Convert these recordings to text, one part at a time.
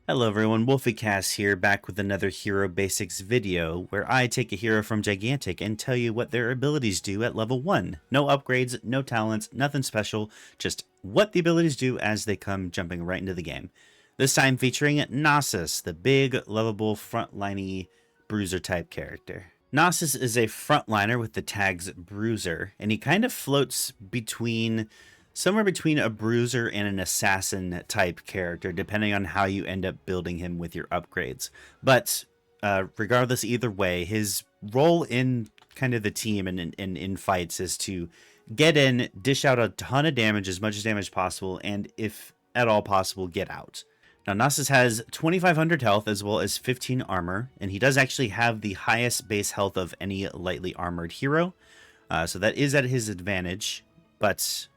Hello everyone, WolfieCast here, back with another Hero Basics video, where I take a hero from Gigantic and tell you what their abilities do at level 1. No upgrades, no talents, nothing special, just what the abilities do as they come jumping right into the game. This time featuring Knossos, the big, lovable, frontliney bruiser type character. Knossos is a frontliner with the tags bruiser, and he kind of floats somewhere between a bruiser and an assassin type character, depending on how you end up building him with your upgrades. But regardless, either way, his role in kind of the team and in fights is to get in, dish out a ton of damage, as much damage possible, and if at all possible, get out. Now, Knossos has 2,500 health as well as 15 armor, and he does actually have the highest base health of any lightly armored hero, so that is at his advantage, but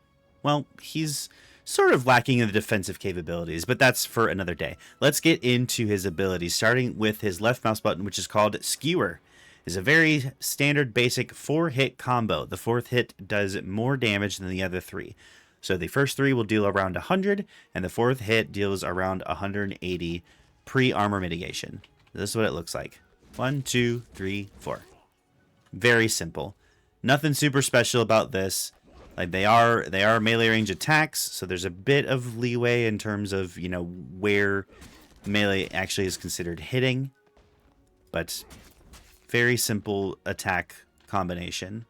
well, he's sort of lacking in the defensive capabilities, but that's for another day. Let's get into his abilities, starting with his left mouse button, which is called Skewer. It's a very standard basic 4-hit combo. The 4th hit does more damage than the other 3. So the first 3 will deal around 100, and the 4th hit deals around 180 pre-armor mitigation. This is what it looks like. 1, 2, 3, 4. Very simple. Nothing super special about this. Like they are melee range attacks, so there's a bit of leeway in terms of, you know, where melee actually is considered hitting. But very simple attack combination.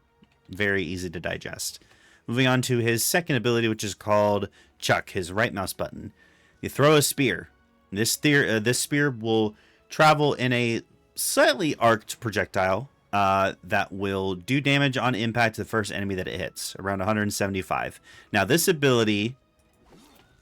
Very easy to digest. Moving on to his second ability, which is called Chuck, his right mouse button. You throw a spear. This spear will travel in a slightly arced projectile that will do damage on impact to the first enemy that it hits, around 175. Now, this ability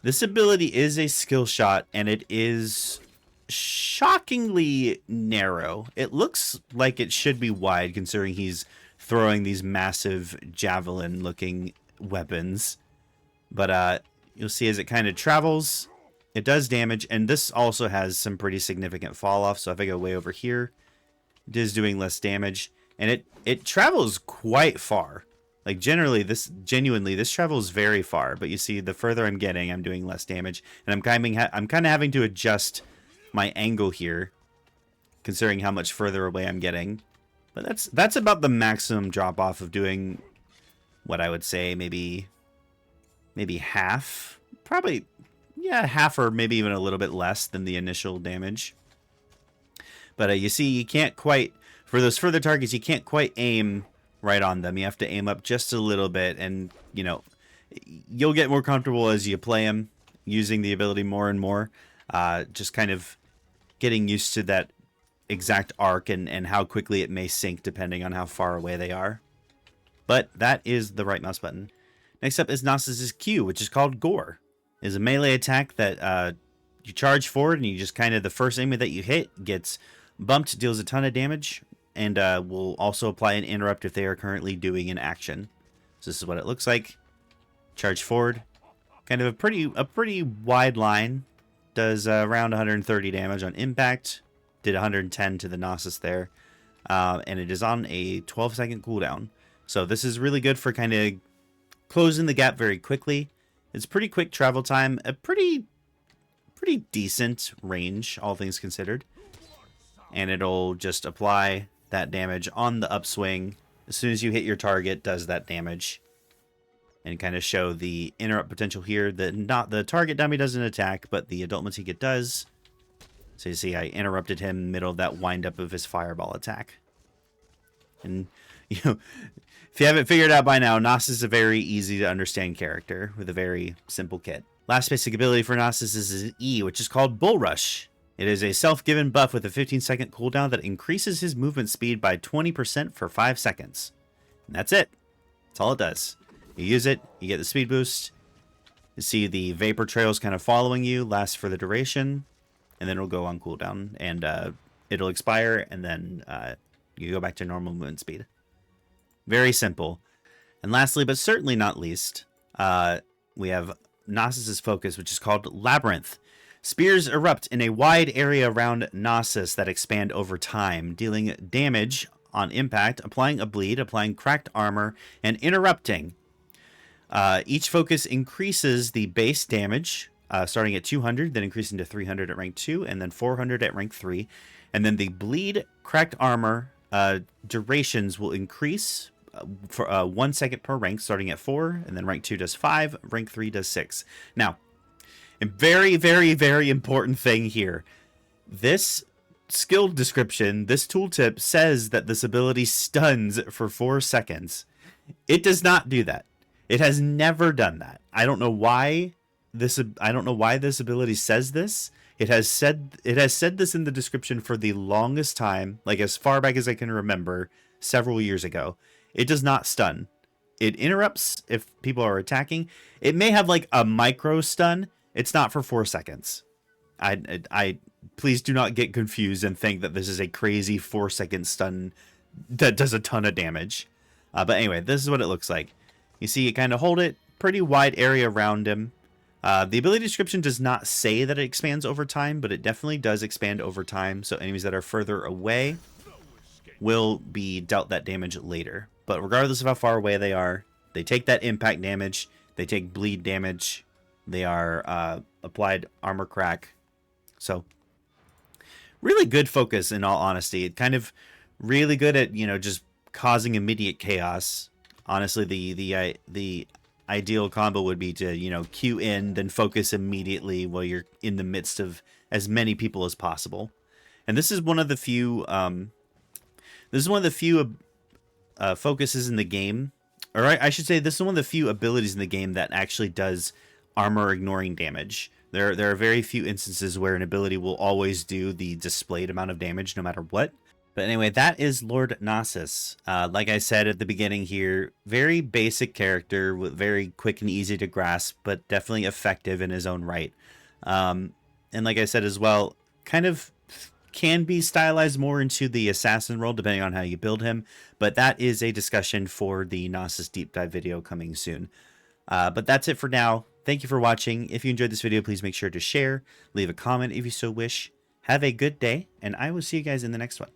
is a skill shot, and it is shockingly narrow. It looks like it should be wide, considering he's throwing these massive javelin-looking weapons. But you'll see as it kind of travels, it does damage, and this also has some pretty significant fall off. So if I go way over here, it is doing less damage, and it travels quite far. Like genuinely this travels very far, but you see the further I'm getting, I'm doing less damage, and I'm kind of having to adjust my angle here, considering how much further away I'm getting. But that's about the maximum drop off of doing what I would say maybe half, probably, yeah, half or maybe even a little bit less than the initial damage. But you see, you can't quite, for those further targets, you can't quite aim right on them. You have to aim up just a little bit, and, you know, you'll get more comfortable as you play him, using the ability more and more. Just kind of getting used to that exact arc and how quickly it may sink depending on how far away they are. But that is the right mouse button. Next up is Knossos' Q, which is called Gore. It's a melee attack that you charge forward, and you just kind of, the first enemy that you hit gets bumped, deals a ton of damage, and will also apply an interrupt if they are currently doing an action. So this is what it looks like. Charge forward. Kind of a pretty wide line. Does around 130 damage on impact. Did 110 to the Knossos there. And it is on a 12-second cooldown. So this is really good for kind of closing the gap very quickly. It's pretty quick travel time. A pretty decent range, all things considered. And it'll just apply that damage on the upswing. As soon as you hit your target, does that damage. And kind of show the interrupt potential here. The target dummy doesn't attack, but the adult Matika does. So you see I interrupted him in the middle of that wind-up of his fireball attack. And, you know, if you haven't figured out by now, Knossos is a very easy-to-understand character with a very simple kit. Last basic ability for Knossos is his E, which is called Bull Rush. It is a self-given buff with a 15-second cooldown that increases his movement speed by 20% for 5 seconds. And that's it. That's all it does. You use it, you get the speed boost. You see the vapor trails kind of following you, lasts for the duration, and then it'll go on cooldown, and it'll expire, and then you go back to normal movement speed. Very simple. And lastly, but certainly not least, we have Knossos' focus, which is called Labyrinth. Spears erupt in a wide area around Knossos that expand over time, dealing damage on impact, applying a bleed, applying cracked armor, and interrupting. Each focus increases the base damage starting at 200, then increasing to 300 at rank 2, and then 400 at rank 3. And then the bleed cracked armor durations will increase for 1 second per rank, starting at 4, and then rank 2 does 5, rank 3 does 6. Now, a very, very, very important thing here. This skill description, this tooltip says that this ability stuns for 4 seconds. It does not do that. It has never done that. I don't know why this ability says this. It has said this in the description for the longest time, like as far back as I can remember, several years ago. It does not stun. It interrupts if people are attacking. It may have like a micro stun. It's not for 4 seconds. I please do not get confused and think that this is a crazy 4-second stun that does a ton of damage. But anyway, this is what it looks like. You see, you kind of hold it, pretty wide area around him. The ability description does not say that it expands over time, but it definitely does expand over time. So enemies that are further away will be dealt that damage later. But regardless of how far away they are, they take that impact damage. They take bleed damage. They are applied armor crack. So really good focus, in all honesty. It kind of really good at, you know, just causing immediate chaos. Honestly, the ideal combo would be to, you know, queue in, then focus immediately while you're in the midst of as many people as possible. And this is one of the few focuses in the game, or I should say, this is one of the few abilities in the game that actually does armor ignoring damage. There are very few instances where an ability will always do the displayed amount of damage no matter what. But anyway, that is Lord Knossos. Like I said at the beginning here, very basic character, with very quick and easy to grasp, but definitely effective in his own right. And like I said as well, kind of can be stylized more into the assassin role depending on how you build him. But that is a discussion for the Knossos deep dive video coming soon. But that's it for now. Thank you for watching. If you enjoyed this video, please make sure to share, leave a comment if you so wish. Have a good day, and I will see you guys in the next one.